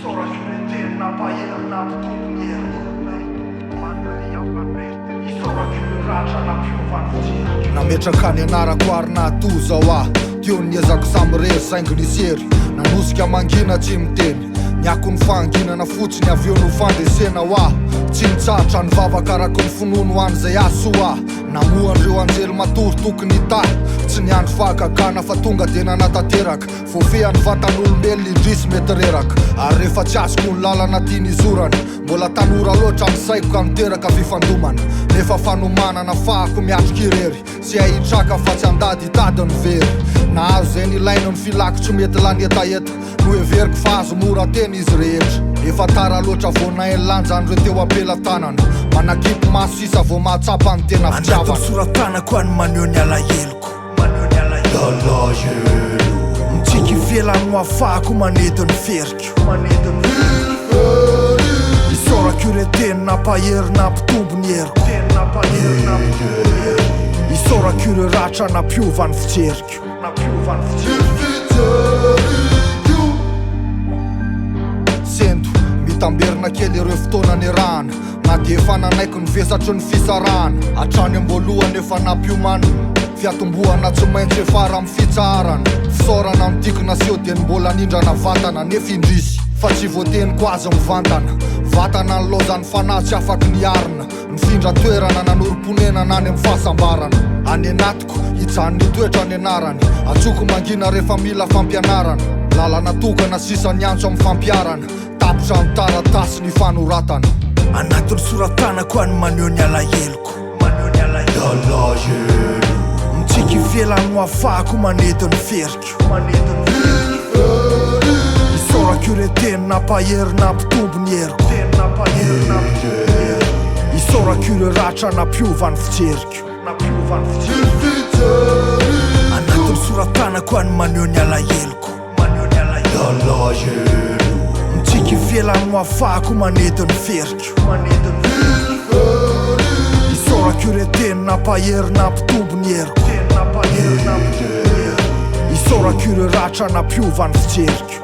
Sora kylen napajerna ptumnierko Isora kylen napiovan vjerko Nametraka ny anarako arina toza ho teo niezako samy saingy nisery nanosika mangina tsy miteny niako ny fahanginana fotsiny avy eo no fandresena ho tsy nitsahatra ny vavakarako ny finono ho an'izay aso namohan'ireo anjely matory tokony hita tsy niandro fahagagana fa tonga de nanatanteraka voafehan'ny vatan'olombelona indrisy mety reraka ary rehefa tsy azoko ny lalana tiany izorana mbola tanora loatra ny saiko ka miteraka fifandomana nefa fanomanana fahako miatrika irery sy ahitraka fa tsy andady hitady ny very nahazo zay nilaino ny filako tsy mety lany etaeta no heveriko fa azo mora teny izy rehetra efa tara loatra vo nainy lanjan'ireo teo ampelatanana manakipy maso isa vo mahatsapa ny tena fitiavana anatin'ny soratanako any maneho ny alaheloko mitsika ivelany ho afahako manety ny feriko isorako ire teny nampahery nampitombo ny heriko isorako ire ratra nampiova ny fijeriko sendo mitamberina kely ireo fotoana ny rahana na de efa nanaiko ny vesatry ny fisarahana hatrany amboalohany efa nampiomanina fiatombohana tsy maintsy efara amin'ny fitsaharana fisaorana mitikina seo de ny mbola nindrana vatana nefa indrisy fa tsy voateniko azy mivantana vatana ny lozan'ny fanahy tsy afaky niarina mifindra toerana nanorom-ponena nany amin'ny fahasambarana any anatiko hijanony toetra ny anarany atsoko mangina rehefa mila fampianarana lalana tokana sisa ny antso amin'ny fampiarana tapotra ny taratasy ny fanoratana anatin'ny soratanako any maneho ny alaheloko mitsika ivelany ho afahako manety ny feriko isorako ire teny nampahery nampitombo ny heriko isorako ire ratra nampiova ny fijeriko anatin'ny soratanako any maneho ny alaheloko mitsika ivelany ho afahako manety ny feriko isorako ire teny nampahery nampitombo ny heriko isorako ire ratra nampiova ny fijeriko